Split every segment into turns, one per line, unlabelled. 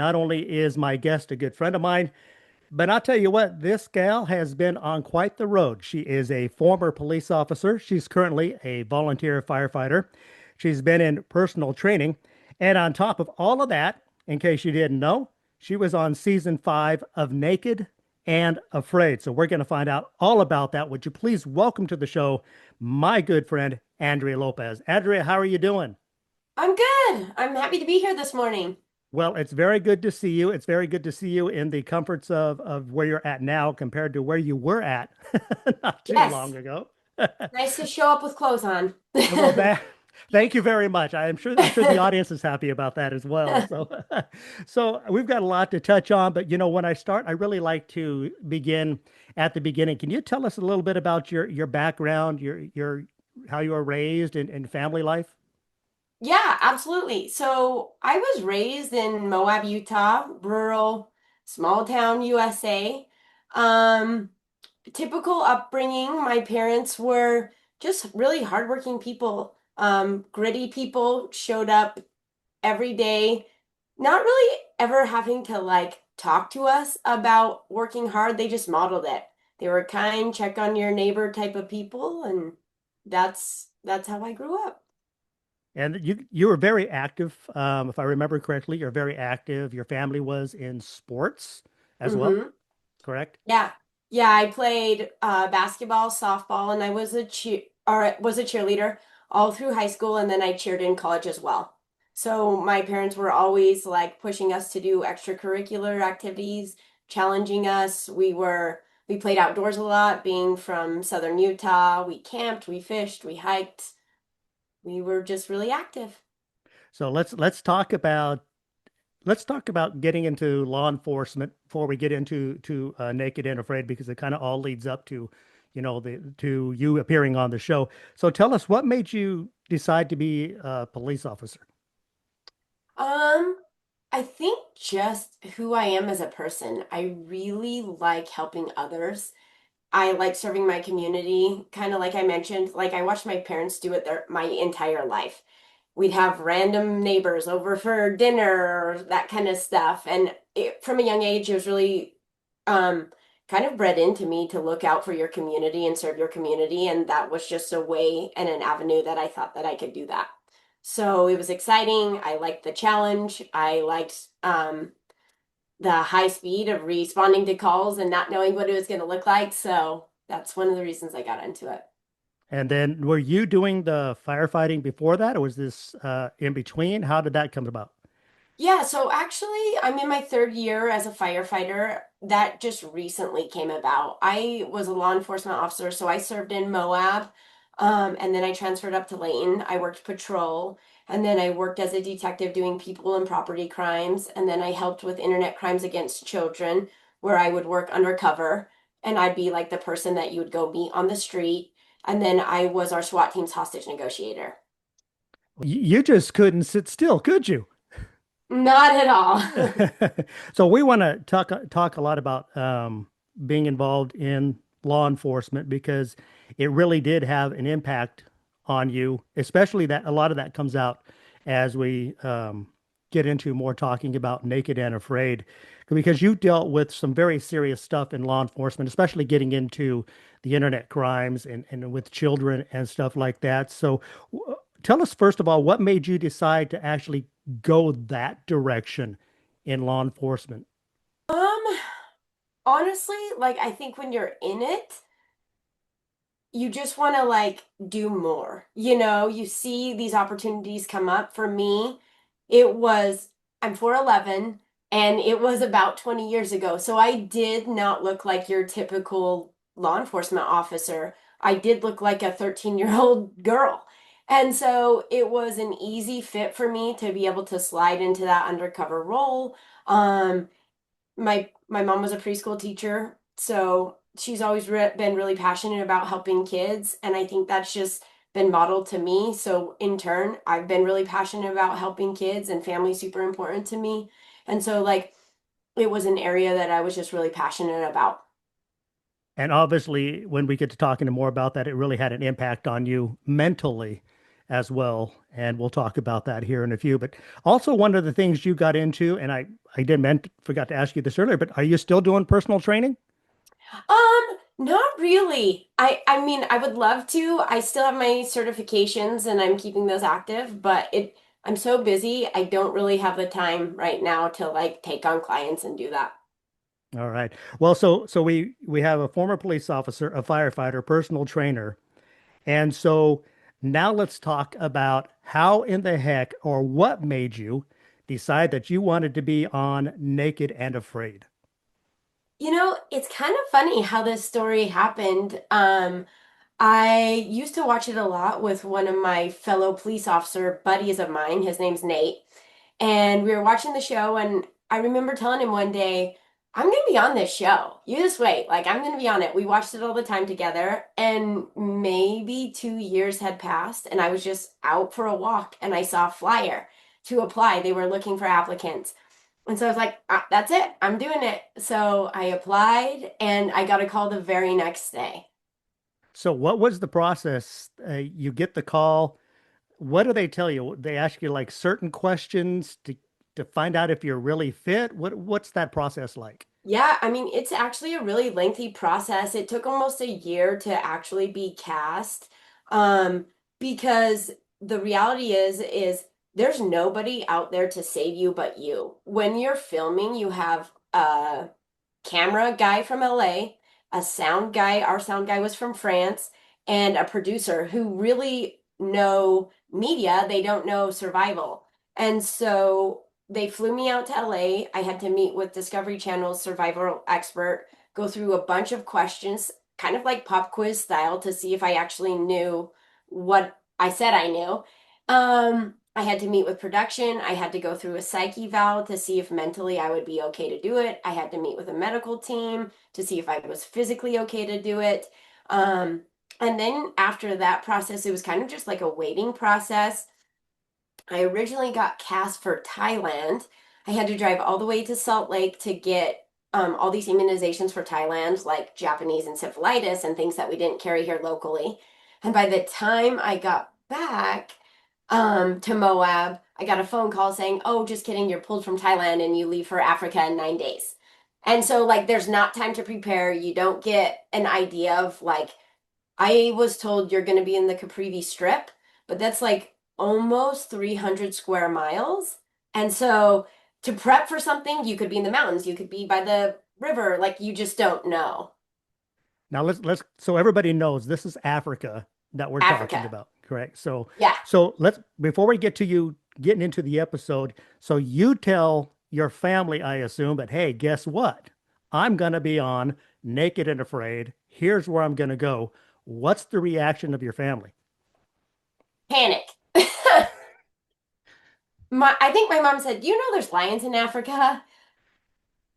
Not only is my guest a good friend of mine, but I'll tell you what, this gal has been on quite the road. She is a former police officer. She's currently a volunteer firefighter. She's been in personal training. And on top of all of that, in case you didn't know, she was on season 5 of Naked and Afraid. So we're going to find out all about that. Would you please welcome to the show my good friend, Andrea Lopez. Andrea, how are you doing?
I'm good. I'm happy to be here this morning.
Well, it's very good to see you. It's very good to see you in the comforts of where you're at now compared to where you were at not too long
Yes.
ago.
Nice to show up with clothes on.
Well, that thank you very much. I'm sure the audience is happy about that as well. So so we've got a lot to touch on, but when I start, I really like to begin at the beginning. Can you tell us a little bit about your background, your how you were raised and family life?
Yeah, absolutely. So I was raised in Moab, Utah, rural, small town USA. Um, Typical upbringing. My parents were just really hardworking people, gritty people, showed up every day, not really ever having to like talk to us about working hard. They just modeled it. They were kind, check on your neighbor type of people, and that's how I grew up.
And you were very active, if I remember correctly. You're very active. Your family was in sports as well,
Hmm.
correct?
Yeah. Yeah, I played basketball, softball, and I was a cheerleader all through high school, and then I cheered in college as well. So my parents were always like pushing us to do extracurricular activities, challenging us. We played outdoors a lot, being from southern Utah. We camped, we fished, we hiked. We were just really active.
So let's talk about getting into law enforcement before we get into to Naked and Afraid, because it kind of all leads up to, the to you appearing on the show. So tell us, what made you decide to be a police officer?
Um, I think just who I am as a person. I really like helping others. I like serving my community, kind of like I mentioned. Like I watched my parents do it my entire life. We'd have random neighbors over for dinner or that kind of stuff. And from a young age, it was really um, kind of bred into me to look out for your community and serve your community. And that was just a way and an avenue that I thought that I could do that. So it was exciting. I liked the challenge. I liked the high speed of responding to calls and not knowing what it was going to look like. So that's one of the reasons I got into it.
And then were you doing the firefighting before that, or was this in between? How did that come about?
Yeah, so actually, I'm in my third year as a firefighter. That just recently came about. I was a law enforcement officer, so I served in Moab, and then I transferred up to Layton. I worked patrol, and then I worked as a detective doing people and property crimes, and then I helped with internet crimes against children, where I would work undercover, and I'd be like the person that you would go meet on the street, and then I was our SWAT team's hostage negotiator.
You just couldn't sit still, could you?
Not at all.
So we want to talk a lot about being involved in law enforcement, because it really did have an impact on you, especially that a lot of that comes out as we get into more talking about Naked and Afraid, because you dealt with some very serious stuff in law enforcement, especially getting into the internet crimes and with children and stuff like that. So tell us, first of all, what made you decide to actually go that direction in law enforcement?
Um, Honestly, like I think when you're in it, you just want to like do more. You see these opportunities come up. For me, it was I'm 4'11" and it was about 20 years ago. So I did not look like your typical law enforcement officer. I did look like a 13-year-old girl. And so it was an easy fit for me to be able to slide into that undercover role. Um, my mom was a preschool teacher, so she's always been really passionate about helping kids, and I think that's just been modeled to me. So in turn, I've been really passionate about helping kids, and family super important to me. And so like it was an area that I was just really passionate about.
And obviously, when we get to talking more about that, it really had an impact on you mentally as well. And we'll talk about that here in a few. But also, one of the things you got into, and I did meant forgot to ask you this earlier, but are you still doing personal training?
Not really. I mean, I would love to. I still have my certifications and I'm keeping those active, but I'm so busy, I don't really have the time right now to like take on clients and do that.
All right. Well, so we have a former police officer, a firefighter, personal trainer. And so now let's talk about how in the heck or what made you decide that you wanted to be on Naked and Afraid.
You know, it's kind of funny how this story happened. I used to watch it a lot with one of my fellow police officer buddies of mine. His name's Nate. And we were watching the show, and I remember telling him one day, I'm going to be on this show. You just wait. Like, I'm going to be on it. We watched it all the time together, and maybe 2 years had passed, and I was just out for a walk, and I saw a flyer to apply. They were looking for applicants. And so I was like, ah, that's it. I'm doing it. So I applied, and I got a call the very next day.
So what was the process? You get the call. What do they tell you? They ask you like certain questions to find out if you're really fit. What's that process like?
Yeah, I mean, it's actually a really lengthy process. It took almost a year to actually be cast. Um, because the reality is there's nobody out there to save you but you. When you're filming, you have a camera guy from LA, a sound guy, our sound guy was from France, and a producer who really know media, they don't know survival. And so they flew me out to LA. I had to meet with Discovery Channel's survival expert, go through a bunch of questions, kind of like pop quiz style, to see if I actually knew what I said I knew. I had to meet with production. I had to go through a psych eval to see if mentally I would be okay to do it. I had to meet with a medical team to see if I was physically okay to do it. Um, and then after that process, it was kind of just like a waiting process. I originally got cast for Thailand. I had to drive all the way to Salt Lake to get all these immunizations for Thailand, like Japanese encephalitis and things that we didn't carry here locally. And by the time I got back to Moab, I got a phone call saying, "Oh, just kidding, you're pulled from Thailand and you leave for Africa in 9 days." And so, like, there's not time to prepare. You don't get an idea of like I was told you're going to be in the Caprivi Strip, but that's like almost 300 square miles. And so to prep for something, you could be in the mountains, you could be by the river, like you just don't know.
Now let's so everybody knows this is Africa that we're talking
Africa.
about, correct? So
Yeah.
so let's before we get to you getting into the episode, so you tell your family, I assume, that hey, guess what? I'm gonna be on Naked and Afraid. Here's where I'm gonna go. What's the reaction of your family?
Panic. I think my mom said, "Do you know there's lions in Africa?"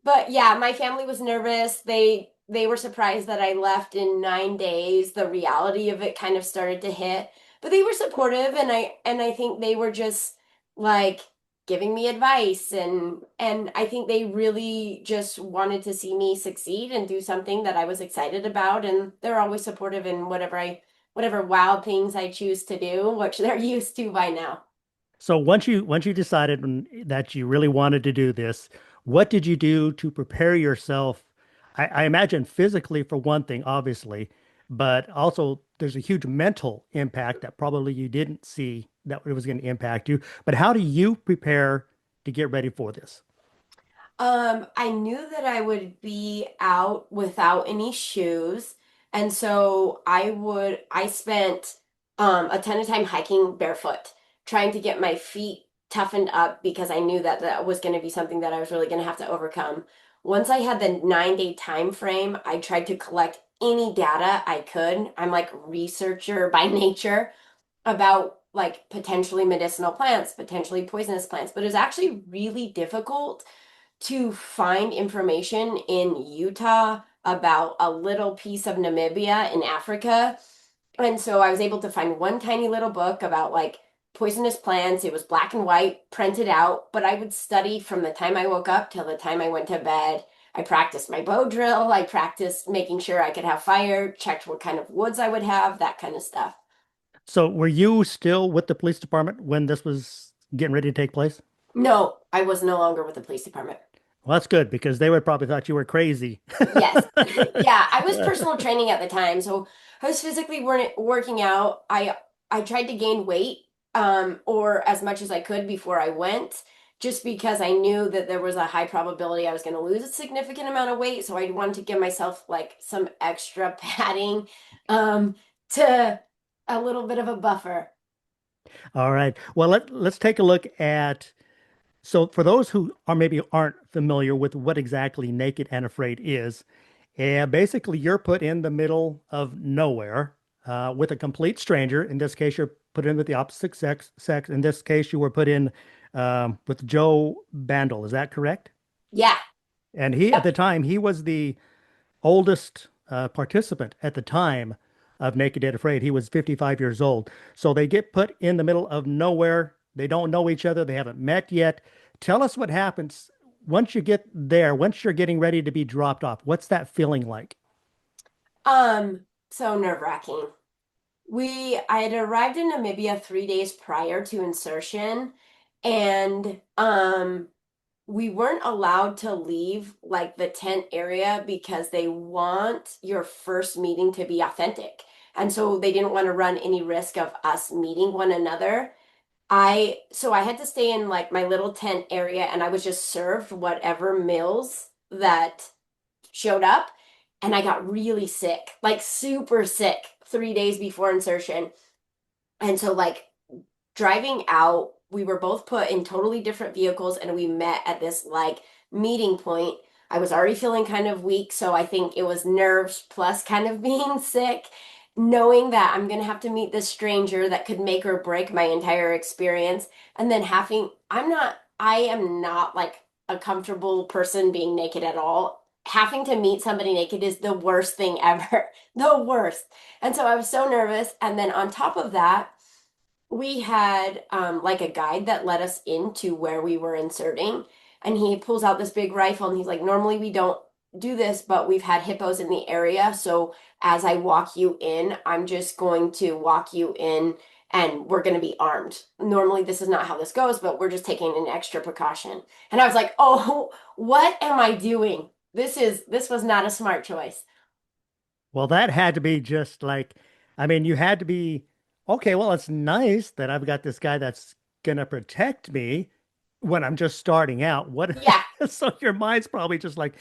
But yeah, my family was nervous. They were surprised that I left in 9 days. The reality of it kind of started to hit, but they were supportive, and I think they were just like giving me advice, and I think they really just wanted to see me succeed and do something that I was excited about, and they're always supportive in whatever wild things I choose to do, which they're used to by now.
So once you decided that you really wanted to do this, what did you do to prepare yourself? I imagine physically for one thing, obviously, but also there's a huge mental impact that probably you didn't see that it was going to impact you. But how do you prepare to get ready for this?
I knew that I would be out without any shoes. And so I spent a ton of time hiking barefoot, trying to get my feet toughened up because I knew that that was going to be something that I was really going to have to overcome. Once I had the 9 day time frame, I tried to collect any data I could. I'm like researcher by nature about like potentially medicinal plants, potentially poisonous plants, but it was actually really difficult to find information in Utah about a little piece of Namibia in Africa. And so I was able to find one tiny little book about like poisonous plants. It was black and white, printed out, but I would study from the time I woke up till the time I went to bed. I practiced my bow drill. I practiced making sure I could have fire, checked what kind of woods I would have, that kind of stuff.
So were you still with the police department when this was getting ready to take place?
No, I was no longer with the police department.
Well, that's good because they would probably thought you were crazy.
Yes. Yeah, I was personal training at the time, so I was physically working out. I tried to gain weight or as much as I could before I went, just because I knew that there was a high probability I was going to lose a significant amount of weight, so I wanted to give myself like some extra padding to a little bit of a buffer.
All right. Well, let's take a look at so for those who are maybe aren't familiar with what exactly Naked and Afraid is, and basically you're put in the middle of nowhere with a complete stranger. In this case, you're put in with the opposite sex. In this case, you were put in with Joe Brandl. Is that correct?
Yeah.
And he, at
Yep.
the time, he was the oldest participant at the time of Naked and Afraid. He was 55 years old. So they get put in the middle of nowhere. They don't know each other. They haven't met yet. Tell us what happens once you get there, once you're getting ready to be dropped off. What's that feeling like?
So nerve-wracking. I had arrived in Namibia 3 days prior to insertion, and we weren't allowed to leave like the tent area because they want your first meeting to be authentic. And so they didn't want to run any risk of us meeting one another. I had to stay in like my little tent area and I was just served whatever meals that showed up, and I got really sick, like super sick 3 days before insertion. And so like driving out, we were both put in totally different vehicles and we met at this like meeting point. I was already feeling kind of weak, so I think it was nerves plus kind of being sick, knowing that I'm gonna have to meet this stranger that could make or break my entire experience. And then I am not like a comfortable person being naked at all. Having to meet somebody naked is the worst thing ever, the worst. And so I was so nervous. And then on top of that, we had like a guide that led us into where we were inserting, and he pulls out this big rifle and he's like, normally we don't do this, but we've had hippos in the area, so as I walk you in, I'm just going to walk you in and we're going to be armed. Normally this is not how this goes, but we're just taking an extra precaution. And I was like, oh, what am I doing? This was not a smart choice.
Well, that had to be just like, I mean, you had to be, okay, well, it's nice that I've got this guy that's gonna protect me when I'm just starting out. What
Yeah.
so your mind's probably just like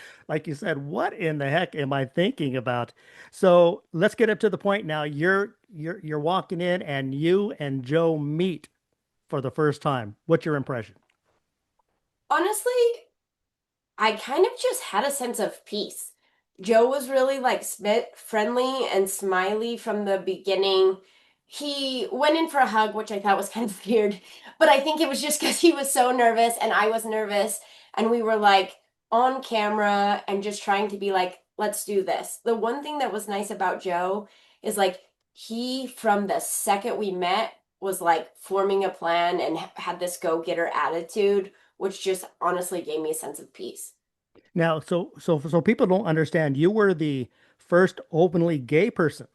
you said, what in the heck am I thinking about? So let's get up to the point now. You're walking in and you and Joe meet for the first time. What's your impression?
Honestly, I kind of just had a sense of peace. Joe was really like friendly and smiley from the beginning. He went in for a hug, which I thought was kind of weird, but I think it was just because he was so nervous and I was nervous, and we were like on camera and just trying to be like, let's do this. The one thing that was nice about Joe is like he, from the second we met, was like forming a plan and had this go-getter attitude, which just honestly gave me a sense of peace.
Now, so people don't understand, you were the first openly gay person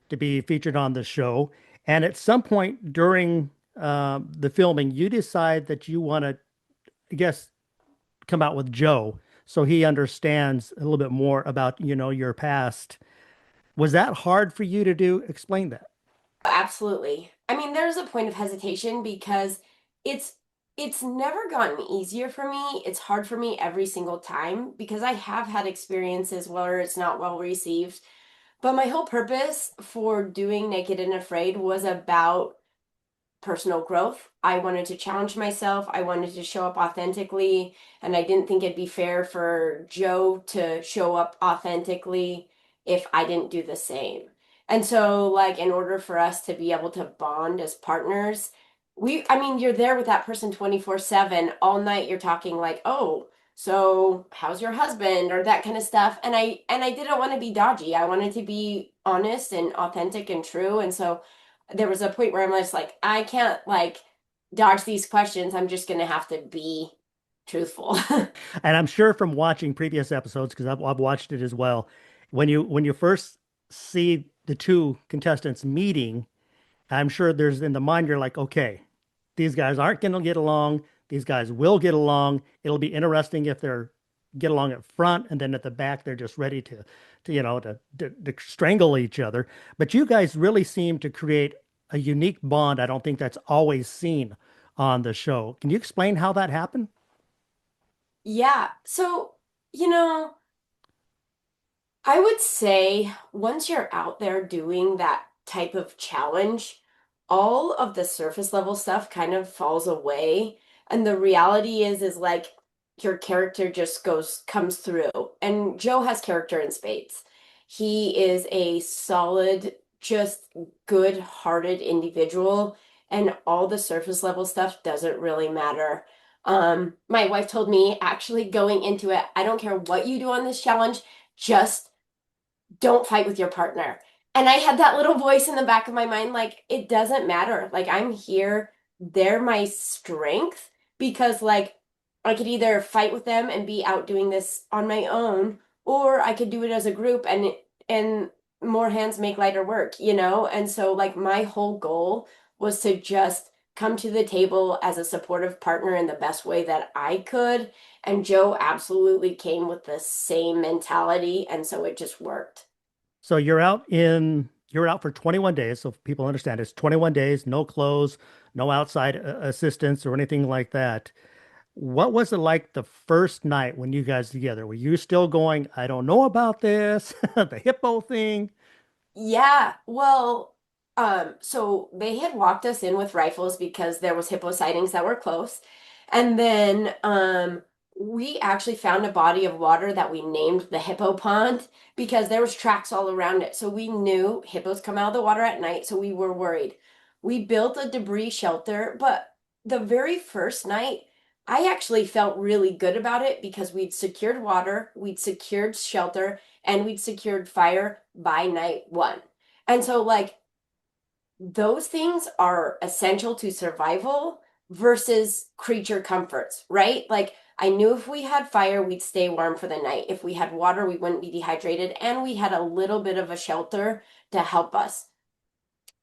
to be featured on the show, and at some point during the filming, you decide that you want to, I guess, come out with Joe so he understands a little bit more about, your past. Was that hard for you to do? Explain that.
Absolutely. I mean, there's a point of hesitation because it's it's never gotten easier for me. It's hard for me every single time because I have had experiences where it's not well received. But my whole purpose for doing Naked and Afraid was about personal growth. I wanted to challenge myself. I wanted to show up authentically, and I didn't think it'd be fair for Joe to show up authentically if I didn't do the same. And so, like, in order for us to be able to bond as partners, I mean, you're there with that person 24/7 all night. You're talking like, oh, so how's your husband or that kind of stuff. And I didn't want to be dodgy. I wanted to be honest and authentic and true. And so there was a point where I'm just like, I can't like dodge these questions. I'm just gonna have to be truthful.
And I'm sure from watching previous episodes, because I've watched it as well, when you first see the two contestants meeting, I'm sure there's in the mind, you're like, okay, these guys aren't going to get along. These guys will get along. It'll be interesting if they're get along at front and then at the back they're just ready to strangle each other. But you guys really seem to create a unique bond. I don't think that's always seen on the show. Can you explain how that happened?
Yeah. So, you know, I would say once you're out there doing that type of challenge, all of the surface level stuff kind of falls away. And the reality is like your character just comes through. And Joe has character in spades. He is a solid, just good-hearted individual, and all the surface level stuff doesn't really matter. My wife told me actually going into it, I don't care what you do on this challenge, just don't fight with your partner. And I had that little voice in the back of my mind, like, it doesn't matter. Like, I'm here, they're my strength because, like, I could either fight with them and be out doing this on my own, or I could do it as a group and more hands make lighter work, you know? And so, like, my whole goal was to just come to the table as a supportive partner in the best way that I could. And Joe absolutely came with the same mentality, and so it just worked.
So you're out for 21 days. So people understand it's 21 days, no clothes, no outside assistance or anything like that. What was it like the first night when you guys together? Were you still going, I don't know about this, the hippo thing?
Yeah, well, so they had walked us in with rifles because there was hippo sightings that were close. And then we actually found a body of water that we named the hippo pond because there was tracks all around it. So we knew hippos come out of the water at night, so we were worried. We built a debris shelter, but the very first night, I actually felt really good about it because we'd secured water, we'd secured shelter, and we'd secured fire by night one. And so, like, those things are essential to survival versus creature comforts, right? Like, I knew if we had fire, we'd stay warm for the night. If we had water, we wouldn't be dehydrated, and we had a little bit of a shelter to help us.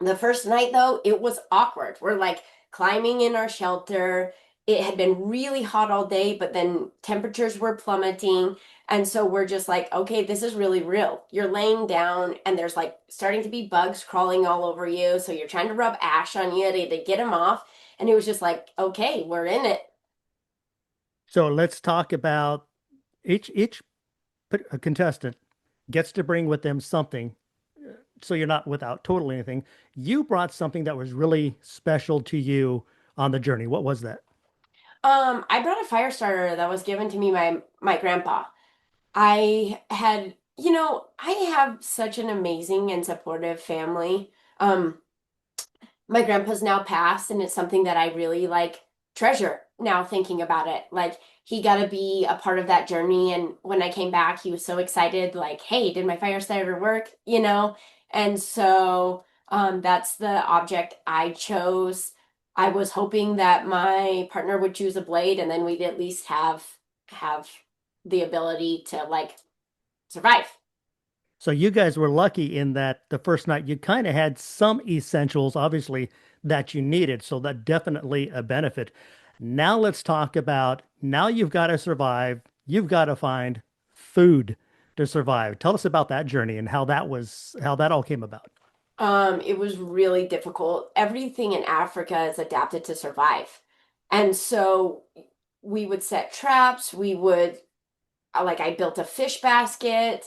The first night, though, it was awkward. We're like climbing in our shelter. It had been really hot all day, but then temperatures were plummeting. And so we're just like, okay, this is really real. You're laying down and there's like starting to be bugs crawling all over you. So you're trying to rub ash on you to get them off. And it was just like, okay, we're in it.
So let's talk about each contestant gets to bring with them something. So you're not without total anything. You brought something that was really special to you on the journey. What was that?
I brought a fire starter that was given to me by my grandpa. I had, I have such an amazing and supportive family. My grandpa's now passed, and it's something that I really like treasure now thinking about it. Like, he got to be a part of that journey. And when I came back, he was so excited, like, hey, did my fire starter work? And so that's the object I chose. I was hoping that my partner would choose a blade, and then we'd at least have the ability to like survive.
So you guys were lucky in that the first night you kind of had some essentials, obviously, that you needed. So that definitely a benefit. Now let's talk about now you've got to survive. You've got to find food to survive. Tell us about that journey and how that all came about.
It was really difficult. Everything in Africa is adapted to survive. And so we would set traps, we would like I built a fish basket.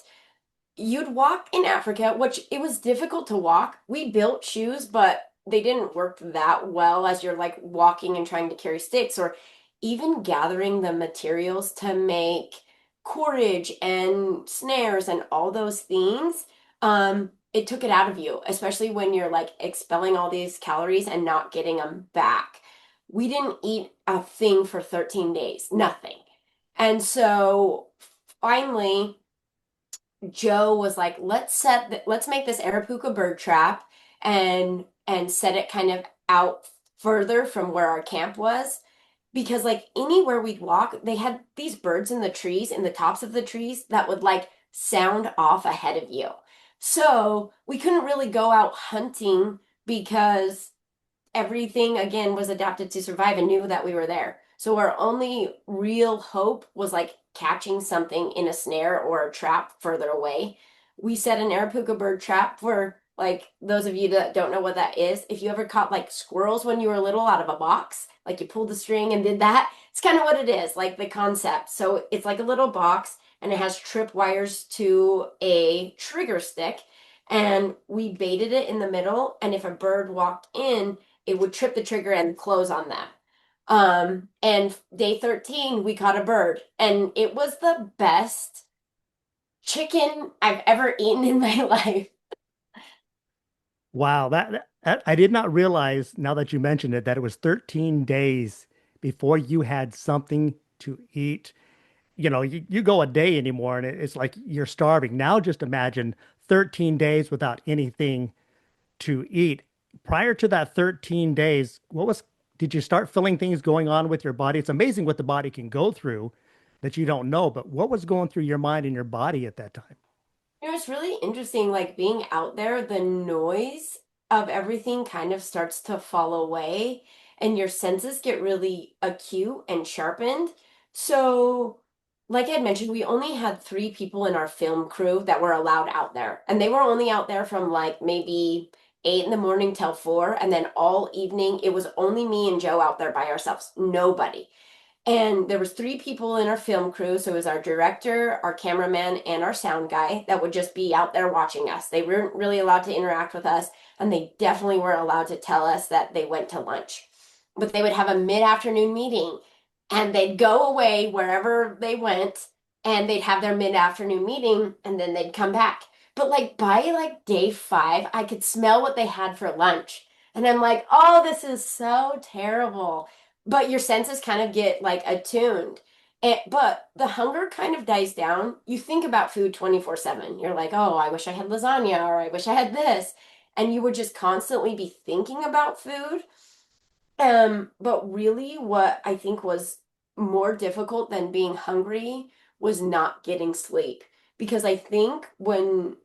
You'd walk in Africa, which it was difficult to walk. We built shoes, but they didn't work that well as you're like walking and trying to carry sticks or even gathering the materials to make cordage and snares and all those things. It took it out of you, especially when you're like expelling all these calories and not getting them back. We didn't eat a thing for 13 days, nothing. And so finally, Joe was like, let's make this Arapuca bird trap and set it kind of out further from where our camp was. Because like anywhere we'd walk, they had these birds in the trees, in the tops of the trees, that would like sound off ahead of you. So we couldn't really go out hunting because everything again was adapted to survive and knew that we were there. So our only real hope was like catching something in a snare or a trap further away. We set an Arapaca bird trap for like those of you that don't know what that is. If you ever caught like squirrels when you were little out of a box, like you pulled the string and did that, it's kind of what it is, like the concept. So it's like a little box and it has trip wires to a trigger stick. And we baited it in the middle. And if a bird walked in, it would trip the trigger and close on that. And day 13, we caught a bird, and it was the best chicken I've ever eaten in my life.
Wow, I did not realize now that you mentioned it that it was 13 days before you had something to eat. You go a day anymore and it's like you're starving. Now just imagine 13 days without anything to eat. Prior to that 13 days, did you start feeling things going on with your body? It's amazing what the body can go through that you don't know, but what was going through your mind and your body at that time?
It's really interesting, like being out there, the noise of everything kind of starts to fall away, and your senses get really acute and sharpened. So, like I had mentioned, we only had three people in our film crew that were allowed out there, and they were only out there from like maybe 8 in the morning till 4, and then all evening it was only me and Joe out there by ourselves, nobody. And there was three people in our film crew, so it was our director, our cameraman, and our sound guy that would just be out there watching us. They weren't really allowed to interact with us, and they definitely weren't allowed to tell us that they went to lunch. But they would have a mid-afternoon meeting, and they'd go away wherever they went, and they'd have their mid-afternoon meeting, and then they'd come back. But like by like day 5, I could smell what they had for lunch. And I'm like, oh, this is so terrible, but your senses kind of get like attuned. But the hunger kind of dies down. You think about food 24/7. You're like, oh, I wish I had lasagna or I wish I had this. And you would just constantly be thinking about food. But really, what I think was more difficult than being hungry was not getting sleep. Because I think when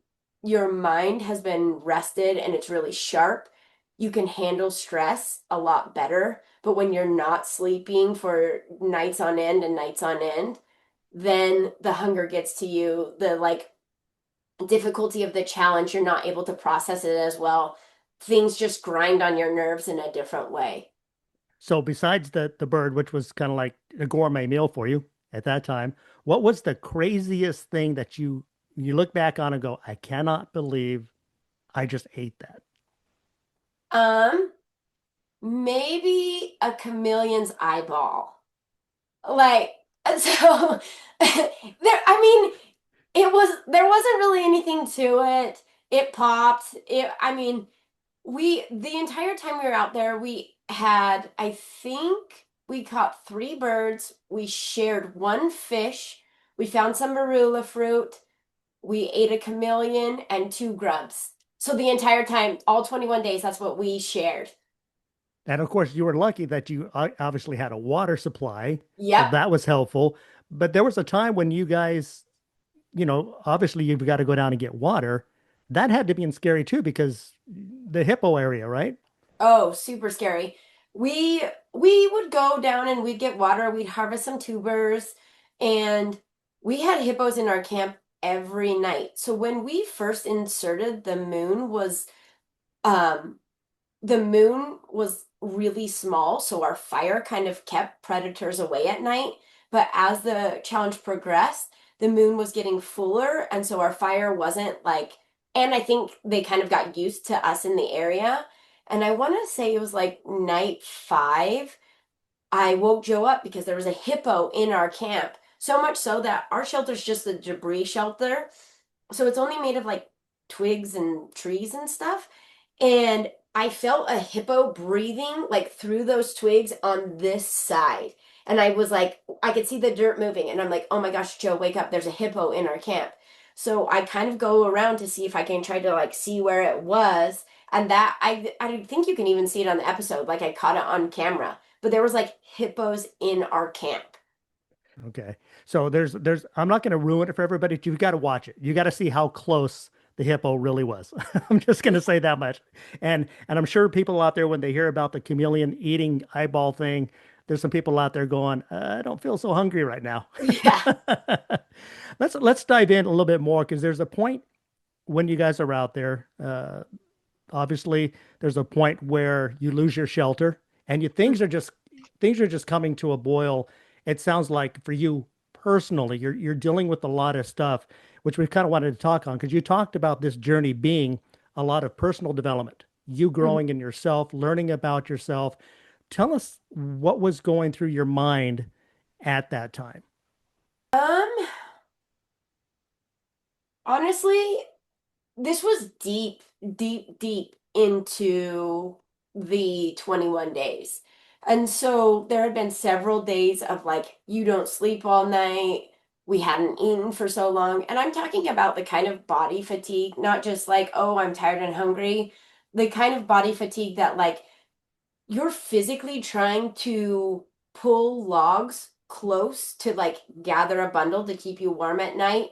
your mind has been rested and it's really sharp, you can handle stress a lot better. But when you're not sleeping for nights on end and nights on end, then the hunger gets to you, the like difficulty of the challenge, you're not able to process it as well. Things just grind on your nerves in a different way.
So besides the bird, which was kind of like a gourmet meal for you at that time, what was the craziest thing that you look back on and go, I cannot believe I just ate that?
Um, Maybe a chameleon's eyeball. Like, so I mean, there wasn't really anything to it. It popped. I mean, the entire time we were out there, we had, I think we caught three birds. We shared one fish. We found some marula fruit. We ate a chameleon and two grubs. So the entire time, all 21 days, that's what we shared.
And of course, you were lucky that you obviously had a water supply, so
Yep.
that was helpful. But there was a time when you guys, obviously you've got to go down and get water. That had to be scary too, because the hippo area, right?
Oh, super scary. We we would go down and we'd get water, we'd harvest some tubers, and we had hippos in our camp every night. So when we first inserted, um the moon was really small, so our fire kind of kept predators away at night. But as the challenge progressed, the moon was getting fuller, and so our fire wasn't like, and I think they kind of got used to us in the area. And I want to say it was like night 5, I woke Joe up because there was a hippo in our camp. So much so that our shelter's just a debris shelter. So it's only made of like twigs and trees and stuff. And I felt a hippo breathing like through those twigs on this side. And I was like, I could see the dirt moving. And I'm like, oh my gosh, Joe, wake up. There's a hippo in our camp. So I kind of go around to see if I can try to like see where it was. And that I think you can even see it on the episode. Like I caught it on camera. But there was like hippos in our camp.
Okay. So I'm not going to ruin it for everybody. You've got to watch it. You got to see how close the hippo really was. I'm just going to say that much. And I'm sure people out there when they hear about the chameleon eating eyeball thing, there's some people out there going, I don't feel so hungry right now.
Yeah.
Let's dive in a little bit more because there's a point when you guys are out there. Obviously, there's a point where you lose your shelter and things are just coming to a boil. It sounds like for you personally, you're dealing with a lot of stuff, which we kind of wanted to talk on because you talked about this journey being a lot of personal development, you
Mhm.
growing in yourself, learning about yourself. Tell us what was going through your mind at that time.
Um, Honestly, this was deep, deep, deep into the 21 days. And so there had been several days of like, you don't sleep all night. We hadn't eaten for so long. And I'm talking about the kind of body fatigue, not just like, oh, I'm tired and hungry. The kind of body fatigue that like you're physically trying to pull logs close to like gather a bundle to keep you warm at night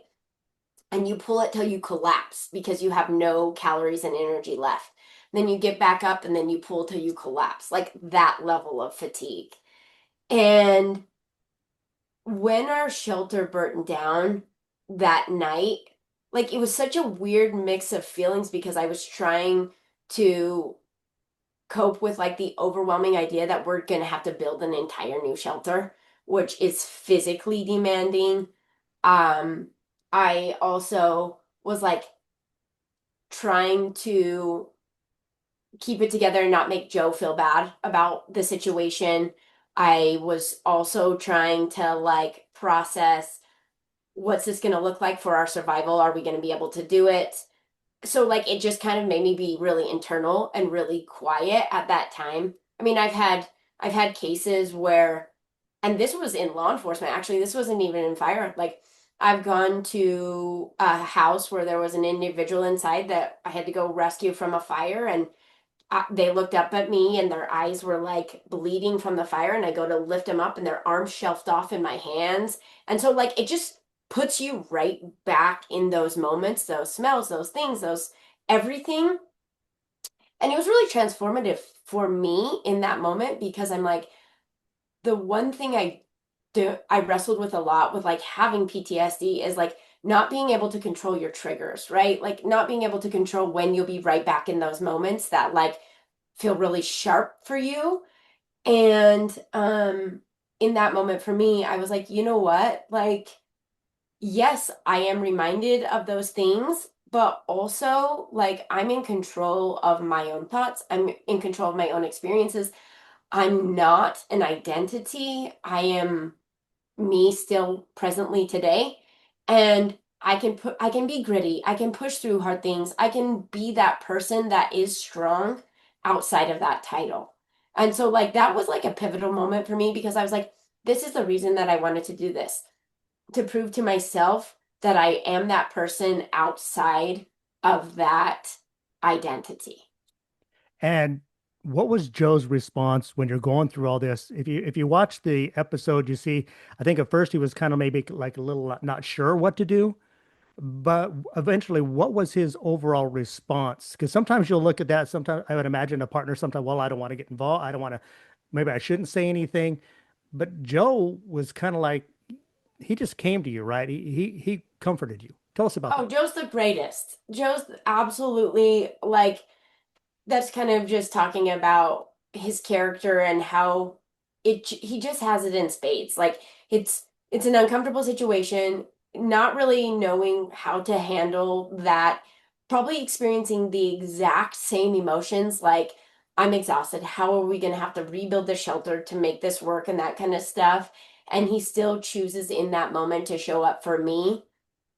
and you pull it till you collapse because you have no calories and energy left. Then you get back up and then you pull till you collapse, like that level of fatigue. And when our shelter burnt down that night, like it was such a weird mix of feelings because I was trying to cope with like the overwhelming idea that we're going to have to build an entire new shelter, which is physically demanding. Um, I also was like trying to keep it together and not make Joe feel bad about the situation. I was also trying to like process what's this going to look like for our survival? Are we going to be able to do it? So like it just kind of made me be really internal and really quiet at that time. I mean, I've had cases where and this was in law enforcement actually. This wasn't even in fire. Like I've gone to a house where there was an individual inside that I had to go rescue from a fire and they looked up at me and their eyes were like bleeding from the fire and I go to lift them up and their arms shelved off in my hands. And so like it just puts you right back in those moments, those smells, those things, those everything. And it was really transformative for me in that moment because I'm like the one thing I wrestled with a lot with like having PTSD is like not being able to control your triggers, right? Like not being able to control when you'll be right back in those moments that like feel really sharp for you. And in that moment for me, I was like, you know what? Like, yes, I am reminded of those things, but also like I'm in control of my own thoughts. I'm in control of my own experiences. I'm not an identity. I am me still presently today. And I can be gritty. I can push through hard things. I can be that person that is strong outside of that title. And so like that was like a pivotal moment for me because I was like, this is the reason that I wanted to do this, to prove to myself that I am that person outside of that identity.
And what was Joe's response when you're going through all this? If you watch the episode, you see, I think at first he was kind of maybe like a little not sure what to do, but eventually, what was his overall response? Because sometimes you'll look at that. Sometimes I would imagine a partner. Sometimes, well, I don't want to get involved. I don't want to. Maybe I shouldn't say anything. But Joe was kind of like he just came to you, right? He comforted you. Tell us about
Oh,
that.
Joe's the greatest. Joe's absolutely like that's kind of just talking about his character and how he just has it in spades. Like it's an uncomfortable situation, not really knowing how to handle that, probably experiencing the exact same emotions like I'm exhausted. How are we going to have to rebuild the shelter to make this work and that kind of stuff? And he still chooses in that moment to show up for me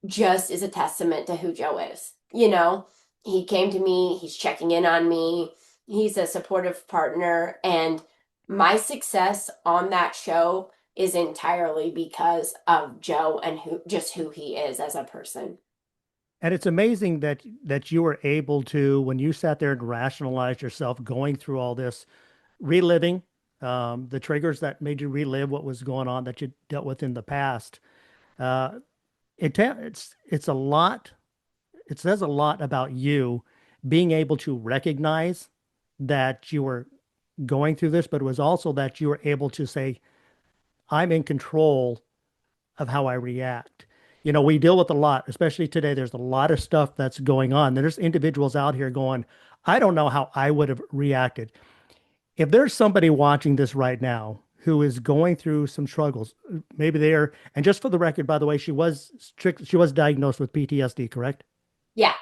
just is a testament to who Joe is. You know, he came to me, he's checking in on me, he's a supportive partner, and my success on that show is entirely because of Joe and who he is as a person.
And it's amazing that you were able to, when you sat there and rationalized yourself, going through all this, reliving the triggers that made you relive what was going on that you dealt with in the past. Uh, it's a lot. it says a lot about you being able to recognize that you were going through this, but it was also that you were able to say, I'm in control of how I react. You know, we deal with a lot, especially today. There's a lot of stuff that's going on. There's individuals out here going, I don't know how I would have reacted. If there's somebody watching this right now who is going through some struggles, maybe they're, and just for the record, by the way, she was diagnosed with PTSD, correct?
Yeah.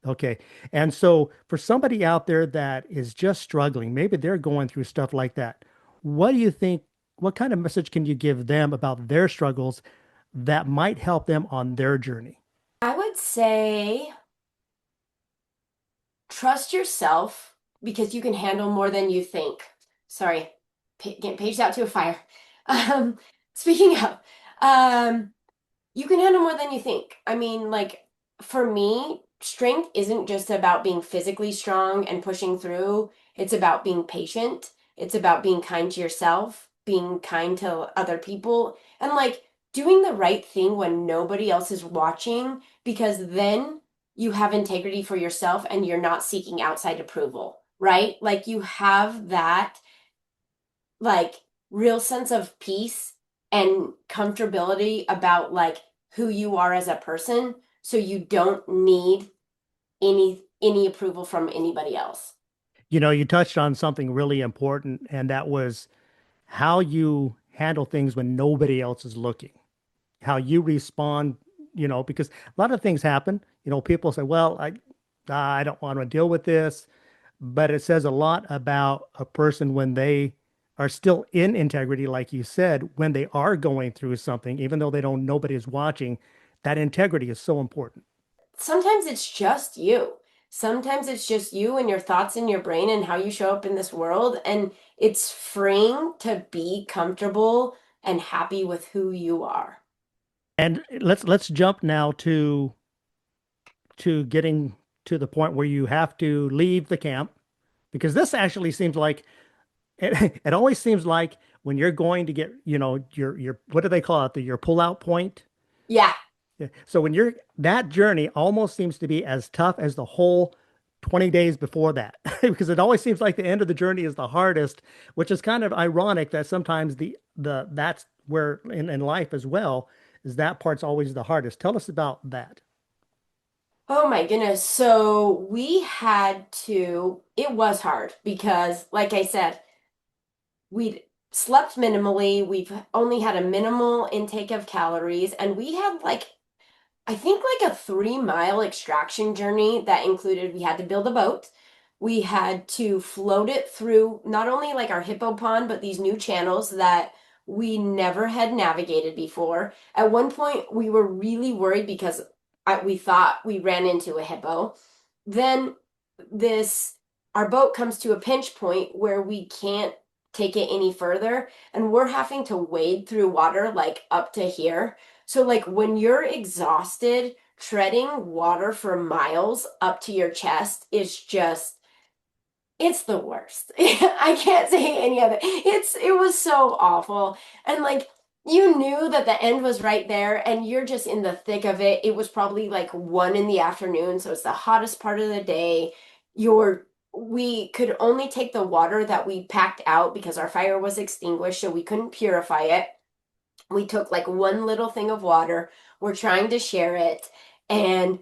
Okay. And so for somebody out there that is just struggling, maybe they're going through stuff like that. What do you think? What kind of message can you give them about their struggles that might help them on their journey?
I would say trust yourself because you can handle more than you think. Sorry, getting paged out to a fire. Um, speaking of, um, you can handle more than you think. I mean, like for me, strength isn't just about being physically strong and pushing through. It's about being patient. It's about being kind to yourself, being kind to other people, and like doing the right thing when nobody else is watching, because then you have integrity for yourself and you're not seeking outside approval, right? Like you have that like real sense of peace and comfortability about like who you are as a person, so you don't need any approval from anybody else.
You know, you touched on something really important, and that was how you handle things when nobody else is looking, how you respond, you know, because a lot of things happen. You know, people say, well, I don't want to deal with this, but it says a lot about a person when they are still in integrity, like you said, when they are going through something, even though they don't, nobody is watching, that integrity is so important.
Sometimes it's just you. Sometimes it's just you and your thoughts in your brain and how you show up in this world. And it's freeing to be comfortable and happy with who you are.
And let's jump now to getting to the point where you have to leave the camp, because this actually seems like it always seems like when you're going to get, you know, your what do they call it? Your pull out point.
Yeah.
Yeah. So when you're that journey almost seems to be as tough as the whole 20 days before that, because it always seems like the end of the journey is the hardest, which is kind of ironic that sometimes the that's where in life as well is that part's always the hardest. Tell us about that.
Oh my goodness. So it was hard because, like I said, we'd slept minimally. We've only had a minimal intake of calories, and we had like I think like a 3 mile extraction journey that included we had to build a boat. We had to float it through not only like our hippo pond, but these new channels that we never had navigated before. At one point, we were really worried because we thought we ran into a hippo. Then this, our boat comes to a pinch point where we can't take it any further, and we're having to wade through water like up to here. So, like, when you're exhausted, treading water for miles up to your chest is just, it's the worst. I can't say any other. It was so awful. And like, you knew that the end was right there and you're just in the thick of it. It was probably like 1 in the afternoon, so it's the hottest part of the day. We could only take the water that we packed out because our fire was extinguished, so we couldn't purify it. We took like one little thing of water. We're trying to share it, and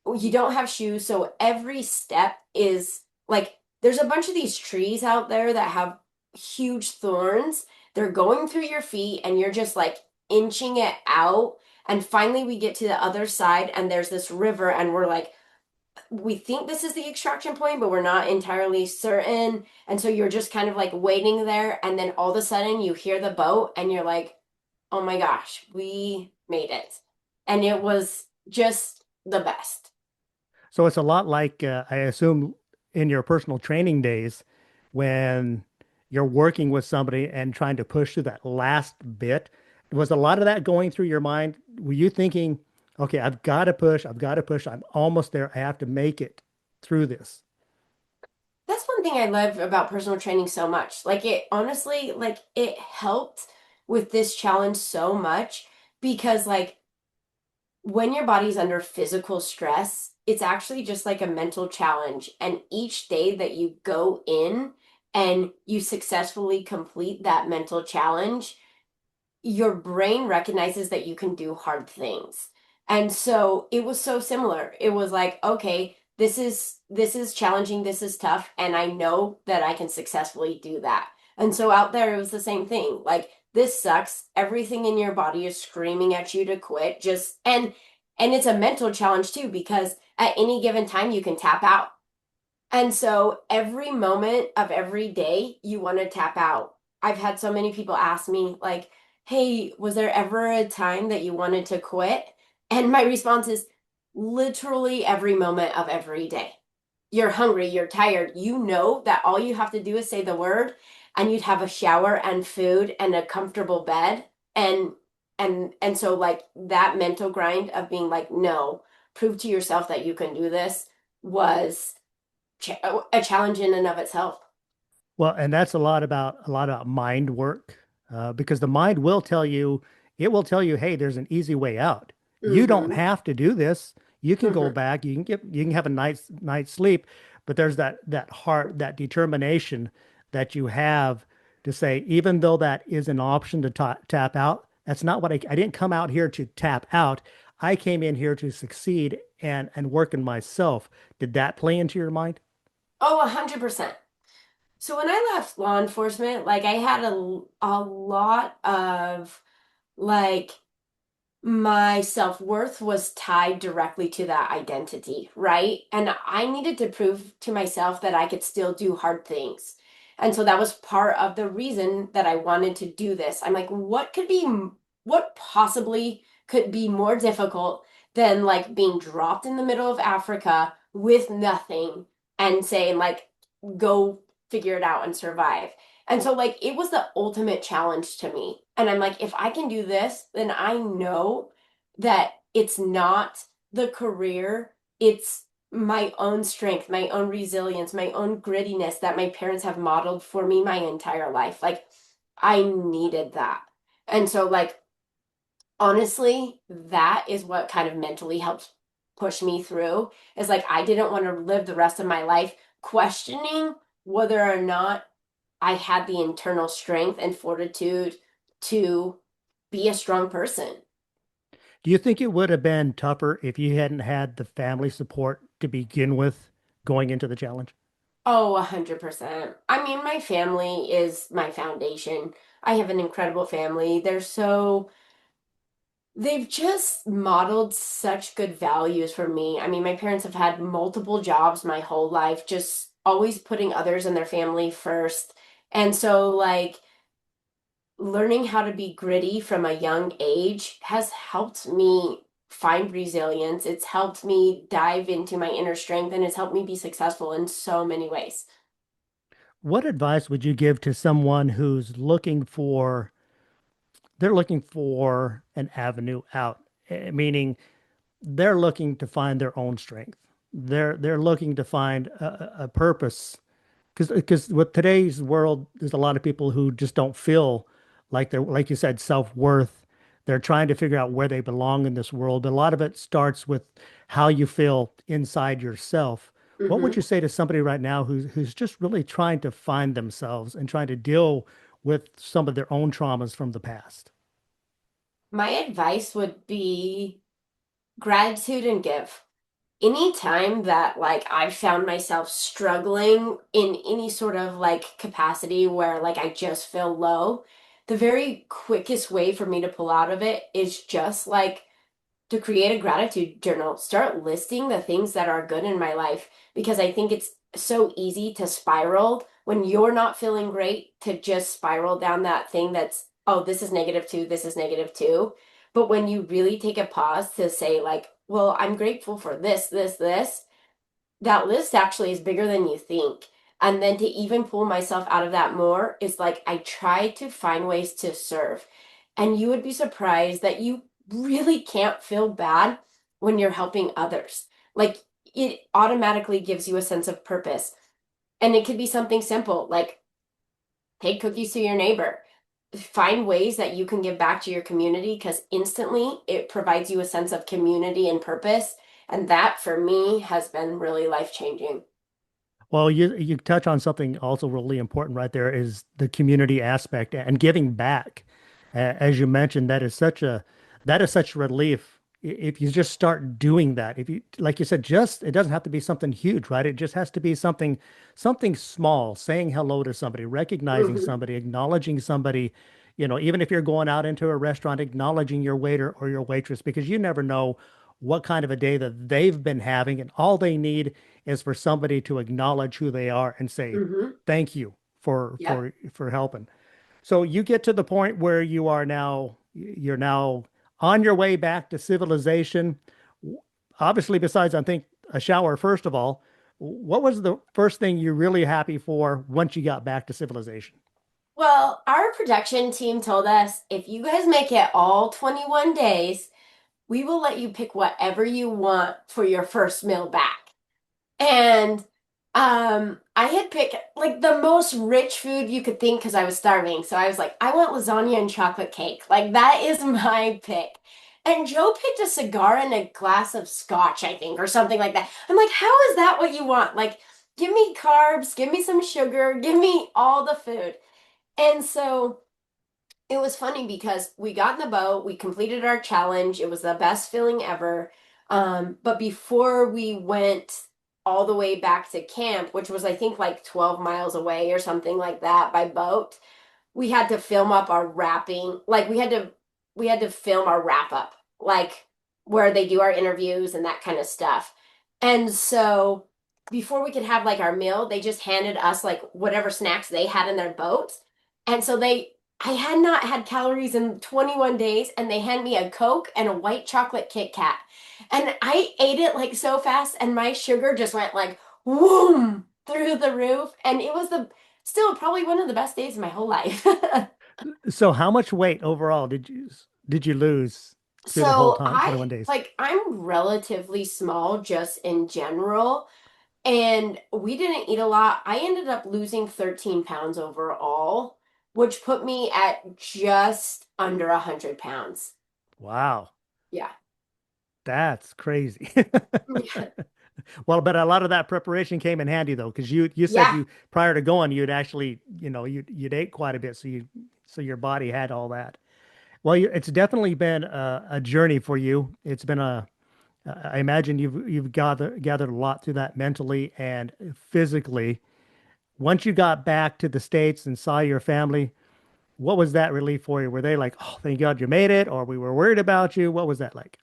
you don't have shoes, so every step is like there's a bunch of these trees out there that have huge thorns. They're going through your feet, and you're just like inching it out. And finally, we get to the other side, and there's this river, and we're like, we think this is the extraction point, but we're not entirely certain. And so you're just kind of like waiting there, and then all of a sudden, you hear the boat, and you're like, oh my gosh, we made it. And it was just the best.
So it's a lot like I assume in your personal training days when you're working with somebody and trying to push through that last bit. Was a lot of that going through your mind? Were you thinking, okay, I've got to push, I'm almost there, I have to make it through this?
That's one thing I love about personal training so much. Like it honestly, like it helped with this challenge so much because like when your body's under physical stress, it's actually just like a mental challenge. And each day that you go in and you successfully complete that mental challenge, your brain recognizes that you can do hard things. And so it was so similar. It was like, okay, this is challenging, this is tough, and I know that I can successfully do that. And so out there it was the same thing. Like this sucks. Everything in your body is screaming at you to quit. Just and it's a mental challenge too because at any given time you can tap out. And so every moment of every day, you want to tap out. I've had so many people ask me, like, hey, was there ever a time that you wanted to quit? And my response is literally every moment of every day. You're hungry, you're tired. You know that all you have to do is say the word, and you'd have a shower and food and a comfortable bed. And and so like that mental grind of being like, no, prove to yourself that you can do this was a challenge in and of itself.
Well, and that's a lot about mind work, because the mind will tell you, it will tell you, hey, there's an easy way out. You don't
Mm-hmm.
have to do this. You can go
Mm-hmm.
back. You can have a night's sleep, but there's that heart, that determination that you have to say, even though that is an option to tap out, that's not what I didn't come out here to tap out. I came in here to succeed and work in myself. Did that play into your mind?
Oh, 100%. So when I left law enforcement, like I had a lot of like my self-worth was tied directly to that identity, right? And I needed to prove to myself that I could still do hard things. And so that was part of the reason that I wanted to do this. I'm like, what possibly could be more difficult than like being dropped in the middle of Africa with nothing and saying, like, go figure it out and survive. And so, like, it was the ultimate challenge to me. And I'm like, if I can do this, then I know that it's not the career, it's my own strength, my own resilience, my own grittiness that my parents have modeled for me my entire life. Like, I needed that. And so, like, honestly, that is what kind of mentally helps push me through. Is like, I didn't want to live the rest of my life questioning whether or not I had the internal strength and fortitude to be a strong person.
Do you think it would have been tougher if you hadn't had the family support to begin with going into the challenge?
Oh, 100%. I mean, my family is my foundation. I have an incredible family. They've just modeled such good values for me. I mean, my parents have had multiple jobs my whole life, just always putting others and their family first. And so, like, learning how to be gritty from a young age has helped me find resilience. It's helped me dive into my inner strength and it's helped me be successful in so many ways.
What advice would you give to someone who's they're looking for an avenue out, meaning they're looking to find their own strength. They're looking to find a purpose. Because with today's world, there's a lot of people who just don't feel like they're, like you said, self-worth. They're trying to figure out where they belong in this world. But a lot of it starts with how you feel inside yourself. What would
Hmm.
you say to somebody right now who's just really trying to find themselves and trying to deal with some of their own traumas from the past?
My advice would be gratitude and give. Anytime that like I've found myself struggling in any sort of like capacity where like I just feel low, the very quickest way for me to pull out of it is just like to create a gratitude journal. Start listing the things that are good in my life because I think it's so easy to spiral when you're not feeling great to just spiral down that thing that's, oh, this is negative two, this is negative two. But when you really take a pause to say, like, well, I'm grateful for this, that list actually is bigger than you think. And then to even pull myself out of that more is like I try to find ways to serve. And you would be surprised that you really can't feel bad when you're helping others. Like it automatically gives you a sense of purpose. And it could be something simple like take cookies to your neighbor. Find ways that you can give back to your community because instantly it provides you a sense of community and purpose. And that for me has been really life-changing.
Well, you touch on something also really important right there is the community aspect and giving back. As you mentioned, that is such relief if you just start doing that. If you like you said, just it doesn't have to be something huge, right? It just has to be something small, saying hello to somebody, recognizing
Hmm.
somebody, acknowledging somebody, even if you're going out into a restaurant, acknowledging your waiter or your waitress, because you never know what kind of a day that they've been having, and all they need is for somebody to acknowledge who they are and say,
Hmm.
thank you for
Yep.
helping. So you get to the point where you're now on your way back to civilization. Obviously, besides, I think, a shower, first of all, what was the first thing you're really happy for once you got back to civilization?
Well, our production team told us if you guys make it all 21 days, we will let you pick whatever you want for your first meal back. And I had picked like the most rich food you could think because I was starving. So I was like, I want lasagna and chocolate cake. Like that is my pick. And Joe picked a cigar and a glass of scotch, I think, or something like that. I'm like, how is that what you want? Like, give me carbs, give me some sugar, give me all the food. And so it was funny because we got in the boat, we completed our challenge. It was the best feeling ever. But before we went all the way back to camp, which was I think like 12 miles away or something like that by boat, we had to film up our wrapping. Like we had to film our wrap up, like where they do our interviews and that kind of stuff. And so before we could have like our meal, they just handed us like whatever snacks they had in their boats. And so I had not had calories in 21 days, and they hand me a Coke and a white chocolate Kit Kat. And I ate it like so fast, and my sugar just went like whoom through the roof. And it was the still probably one of the best days of my whole life.
So how much weight overall did you lose through the whole
So
time, 21 days?
I'm relatively small just in general, and we didn't eat a lot. I ended up losing 13 pounds overall, which put me at just under 100 pounds.
Wow,
Yeah.
that's crazy. Well, but a lot of that preparation came in handy though, because you said
Yeah.
you prior to going, you'd actually, you'd ate quite a bit, so your body had all that. Well, it's definitely been a journey for you. It's been I imagine you've gathered a lot through that mentally and physically. Once you got back to the States and saw your family, what was that relief for you? Were they like, "Oh, thank God you made it," or "We were worried about you"? What was that like?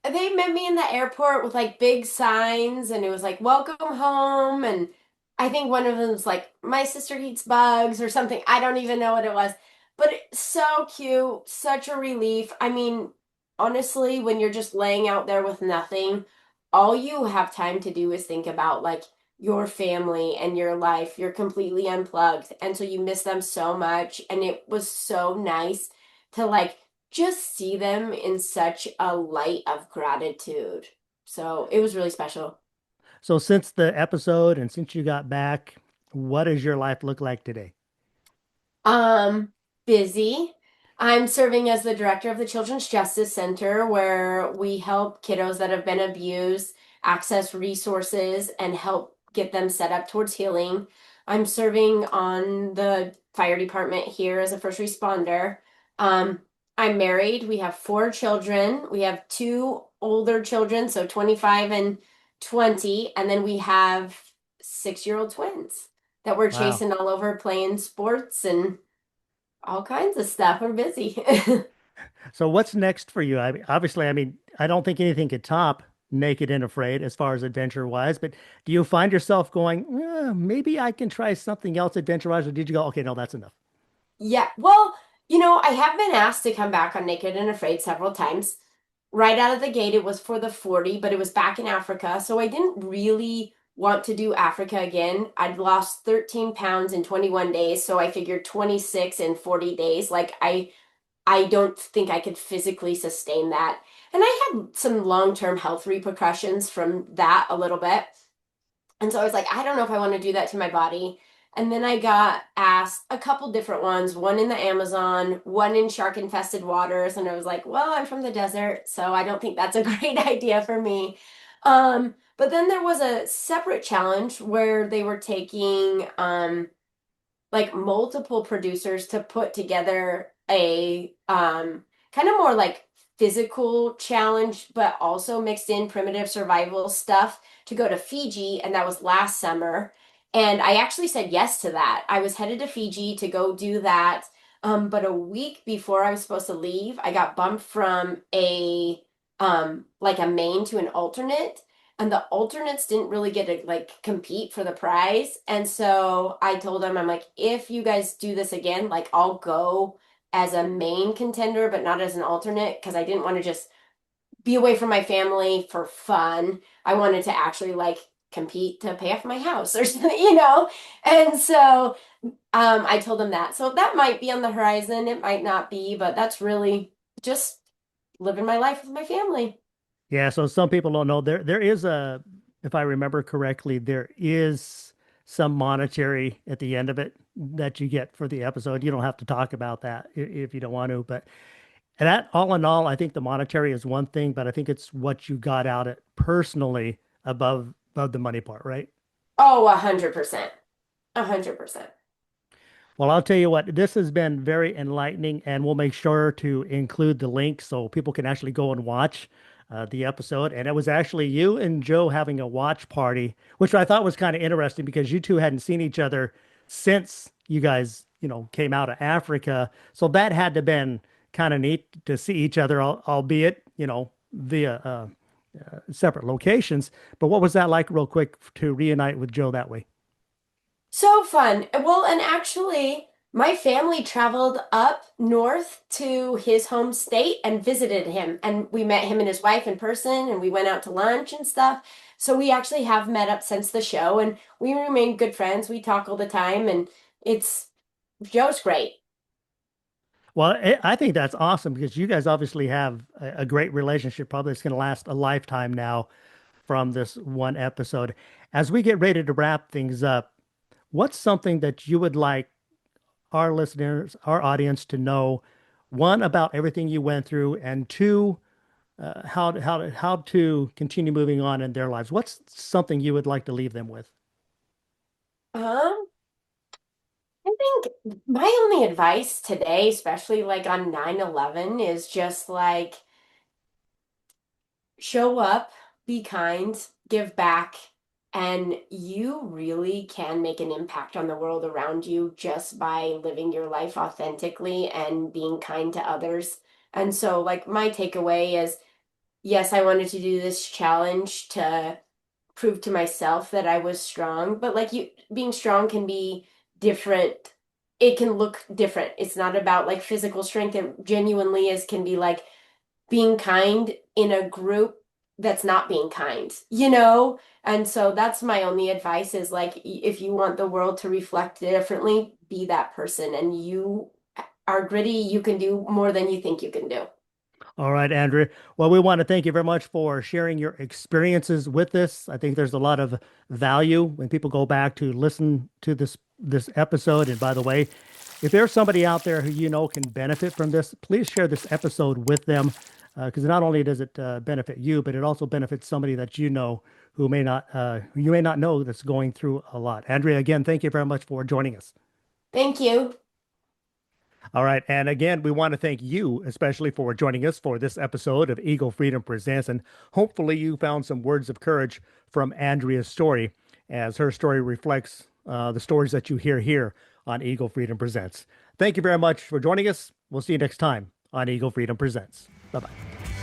They met me in the airport with like big signs, and it was like welcome home. And I think one of them was like my sister eats bugs or something. I don't even know what it was, but it's so cute, such a relief. I mean, honestly, when you're just laying out there with nothing, all you have time to do is think about like your family and your life. You're completely unplugged, and so you miss them so much. And it was so nice to like just see them in such a light of gratitude. So it was really special.
So since the episode and since you got back, what does your life look like today?
Um, Busy. I'm serving as the director of the Children's Justice Center, where we help kiddos that have been abused access resources and help get them set up towards healing. I'm serving on the fire department here as a first responder. Um, I'm married. We have 4 children. We have 2 older children, so 25 and 20, and then we have 6-year-old twins that we're
Wow.
chasing all over playing sports and all kinds of stuff. We're busy.
So what's next for you? I mean, obviously, I mean, I don't think anything could top Naked and Afraid as far as adventure wise, but do you find yourself going, maybe I can try something else adventure wise, or did you go, okay, no, that's enough?
Yeah. Well, I have been asked to come back on Naked and Afraid several times. Right out of the gate, it was for the 40, but it was back in Africa. So I didn't really want to do Africa again. I'd lost 13 pounds in 21 days, so I figured 26 in 40 days. Like I don't think I could physically sustain that. And I had some long-term health repercussions from that a little bit. And so I was like, I don't know if I want to do that to my body. And then I got asked a couple different ones, one in the Amazon, one in shark infested waters. And I was like, well, I'm from the desert, so I don't think that's a great idea for me. But then there was a separate challenge where they were taking like multiple producers to put together a kind of more like physical challenge, but also mixed in primitive survival stuff to go to Fiji, and that was last summer. And I actually said yes to that. I was headed to Fiji to go do that. But a week before I was supposed to leave, I got bumped from a like a main to an alternate, and the alternates didn't really get to like compete for the prize. And so I told them, I'm like, if you guys do this again, like I'll go as a main contender, but not as an alternate, because I didn't want to just be away from my family for fun. I wanted to actually like compete to pay off my house or something, you know? And so I told them that. So that might be on the horizon. It might not be, but that's really just living my life with my family.
Yeah, so some people don't know there is a, if I remember correctly, there is some monetary at the end of it that you get for the episode. You don't have to talk about that if you don't want to, but and that all in all, I think the monetary is one thing, but I think it's what you got out it personally above the money part, right?
Oh, 100%. 100%.
Well, I'll tell you what, this has been very enlightening, and we'll make sure to include the link so people can actually go and watch the episode. And it was actually you and Joe having a watch party, which I thought was kind of interesting because you two hadn't seen each other since you guys, came out of Africa. So that had to been kind of neat to see each other, albeit, via separate locations. But what was that like, real quick, to reunite with Joe that way?
So fun. Well, and actually, my family traveled up north to his home state and visited him. And we met him and his wife in person, and we went out to lunch and stuff. So we actually have met up since the show, and we remain good friends. We talk all the time, and it's Joe's great.
Well, I think that's awesome because you guys obviously have a great relationship. Probably it's going to last a lifetime now from this one episode. As we get ready to wrap things up, what's something that you would like our listeners, our audience to know, one, about everything you went through, and two, how to continue moving on in their lives? What's something you would like to leave them with?
Um, I think my only advice today, especially like on 9/11, is just like show up, be kind, give back, and you really can make an impact on the world around you just by living your life authentically and being kind to others. And so, like, my takeaway is yes, I wanted to do this challenge to prove to myself that I was strong, but like, you being strong can be different. It can look different. It's not about like physical strength. It genuinely is can be like being kind in a group that's not being kind, you know? And so that's my only advice is like, if you want the world to reflect differently, be that person. And you are gritty, you can do more than you think you can do.
All right, Andrew. Well, we want to thank you very much for sharing your experiences with us. I think there's a lot of value when people go back to listen to this episode. And by the way, if there's somebody out there who you know can benefit from this, please share this episode with them because not only does it benefit you, but it also benefits somebody that you know who you may not know that's going through a lot. Andrea, again, thank you very much for joining us.
Thank you.
All right. And again, we want to thank you, especially for joining us for this episode of Eagle Freedom Presents. And hopefully, you found some words of courage from Andrea's story, as her story reflects the stories that you hear here on Eagle Freedom Presents. Thank you very much for joining us. We'll see you next time on Eagle Freedom Presents. Bye bye.